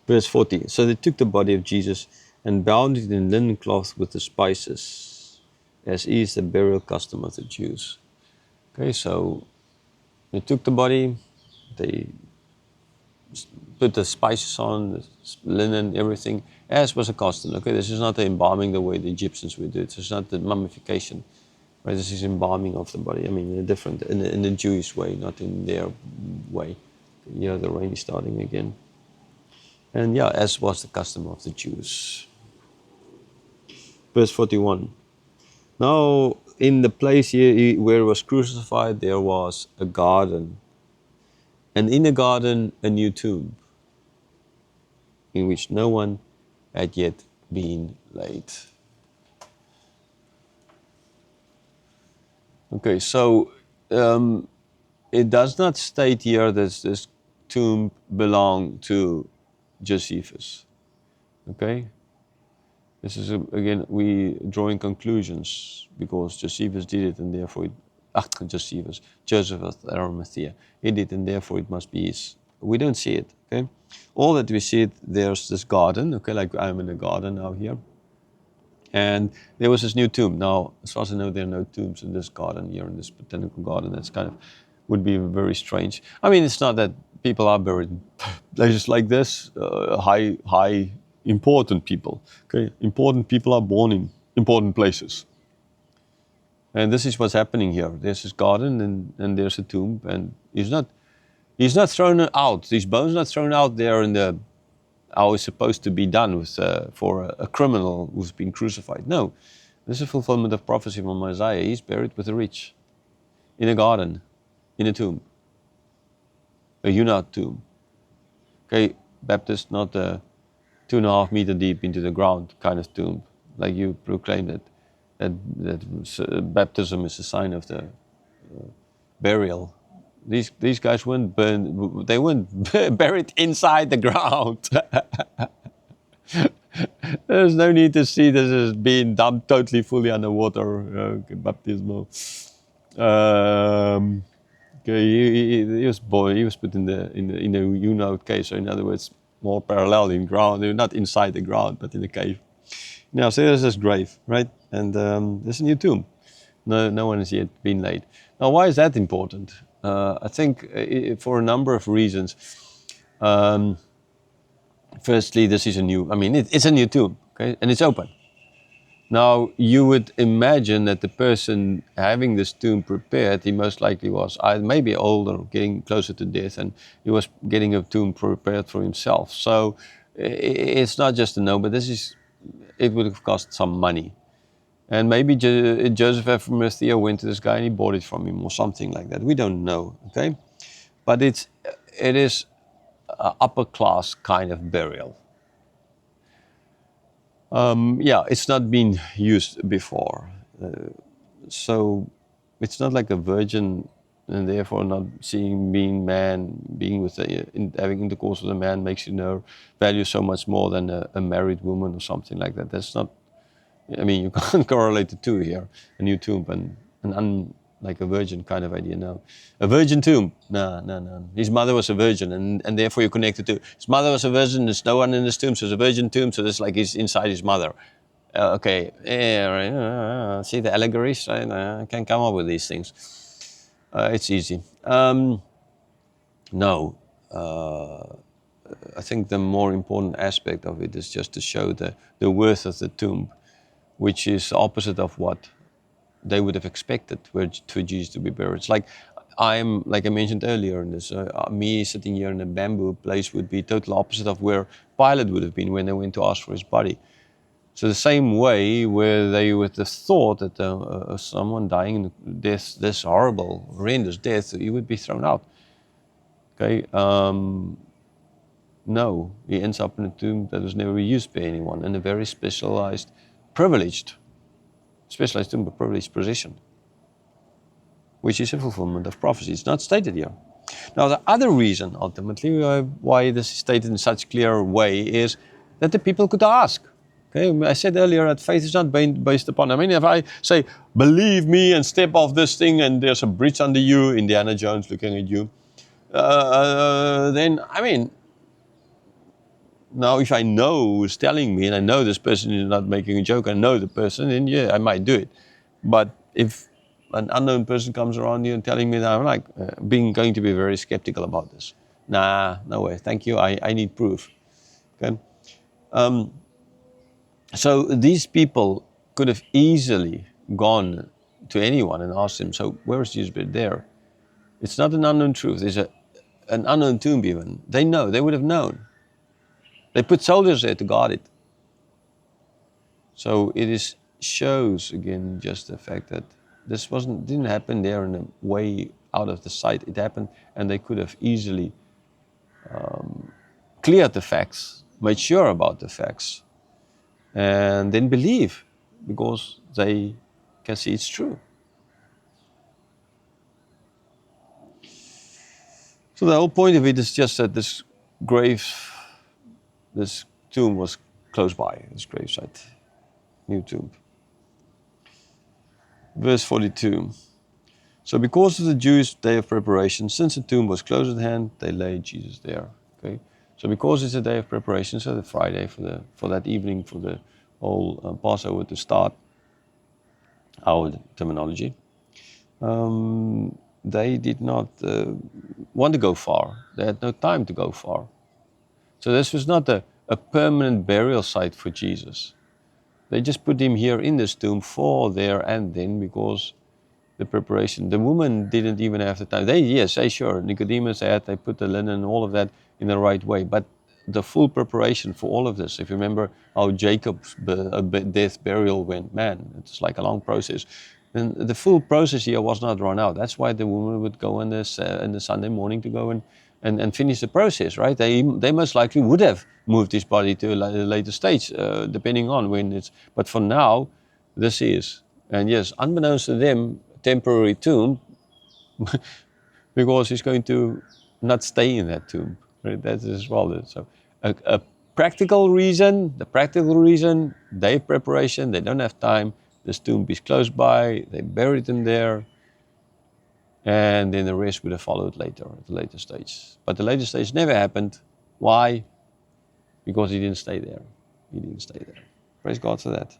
Verse 40. So they took the body of Jesus and bound it in linen cloth with the spices, as is the burial custom of the Jews. Okay, so they took the body, they put the spices on, the linen, everything, as was a custom. Okay, this is not the embalming the way the Egyptians would do it. This is not the mummification. Right, this is embalming of the body. I mean, in the Jewish way, not in their way. Yeah, the rain is starting again. And yeah, as was the custom of the Jews. Verse 41. Now, in the place here where he was crucified, there was a garden. And in the garden, a new tomb, in which no one had yet been laid. Okay, so it does not state here that this tomb belonged to Josephus. Okay? This is, again, we drawing conclusions because Josephus did it and therefore Joseph of Arimathea, he did and therefore it must be his. We don't see it, okay? All that we see, there's this garden, okay, like I'm in a garden now here. And there was this new tomb. Now, as far as I know, there are no tombs in this garden here, in this botanical garden. That's kind of, would be very strange. I mean, it's not that people are buried in places like this, high, important people. Okay, important people are born in important places. And this is what's happening here. There's this garden and there's a tomb, and he's not thrown out. These bones are not thrown out there in the how it's supposed to be done with for a criminal who's been crucified. No, this is a fulfillment of prophecy from Isaiah. He's buried with the rich, in a garden, in a tomb, a hewn-out tomb. Okay, Baptist, not a 2.5 meter deep into the ground kind of tomb, like you proclaimed it. That baptism is a sign of the burial. These guys weren't burned, they weren't buried inside the ground. There's no need to see this as being dumped totally fully underwater, baptismal. Okay, he was put in a hewn-out cave. So in other words, more parallel in ground. They're not inside the ground, but in a cave. Now, so there's this grave, right? And there's a new tomb. No one has yet been laid. Now, why is that important? I think for a number of reasons. Firstly, this is it's a new tomb, okay? And it's open. Now, you would imagine that the person having this tomb prepared, he most likely was maybe older, getting closer to death, and he was getting a tomb prepared for himself. So it's not just a no, but it would have cost some money. And maybe Joseph of Arimathea went to this guy and he bought it from him or something like that. We don't know, okay? But it is an upper class kind of burial. It's not been used before. So it's not like a virgin and therefore not being having intercourse with a man makes you value so much more than a married woman or something like that. That's not, I mean, you can't correlate the two here. A new tomb and like a virgin kind of idea, no. A virgin tomb, no. His mother was a virgin and therefore you connect the two. His mother was a virgin, there's no one in this tomb, so it's a virgin tomb, so it's like he's inside his mother. Okay, see the allegories? I can come up with these things. It's easy. No, I think the more important aspect of it is just to show the worth of the tomb, which is opposite of what they would have expected for Jesus to be buried. It's like I mentioned earlier in this, me sitting here in a bamboo place would be total opposite of where Pilate would have been when they went to ask for his body. So the same way where they would have thought that someone dying this horrible, horrendous death, he would be thrown out. Okay, no, he ends up in a tomb that was never used by anyone, in a very specialized tomb, but privileged position, which is a fulfillment of prophecy. It's not stated here. Now, the other reason, ultimately, why this is stated in such a clear way is that the people could ask. Okay, I said earlier that faith is not based upon, if I say, believe me and step off this thing and there's a bridge under you, Indiana Jones looking at you, then, Now, if I know who's telling me, and I know this person is not making a joke, I know the person, then yeah, I might do it. But if an unknown person comes around you and telling me that, I'm like, going to be very skeptical about this. Nah, no way, thank you, I need proof. Okay. So these people could have easily gone to anyone and asked him, so where is Jesus buried? There. It's not an unknown truth, it's an unknown tomb even. They know, they would have known. They put soldiers there to guard it. So it shows again just the fact that this didn't happen there in a way out of the sight. It happened, and they could have easily cleared the facts, made sure about the facts, and then believe because they can see it's true. So the whole point of it is just that this tomb was close by, this gravesite, new tomb. Verse 42. So because of the Jewish day of preparation, since the tomb was close at hand, they laid Jesus there. Okay. So because it's a day of preparation, so the Friday for that evening for the whole Passover to start, our terminology, they did not want to go far. They had no time to go far. So this was not a permanent burial site for Jesus. They just put him here in this tomb for there and then because the preparation. The woman didn't even have the time. Sure, Nicodemus they put the linen and all of that in the right way. But the full preparation for all of this, if you remember how Jacob's death, burial went, man, it's like a long process. And the full process here was not run out. That's why the woman would go in the Sunday morning to go and finish the process, right? They most likely would have moved his body to a later stage, depending on when it's. But for now, this is. And yes, unbeknownst to them, temporary tomb, because he's going to not stay in that tomb. Right? That is as well. So a practical reason, day preparation, they don't have time. This tomb is close by, they buried him there, and then the rest would have followed later, at a later stage. But the later stage never happened. Why? Because he didn't stay there. Praise God for that.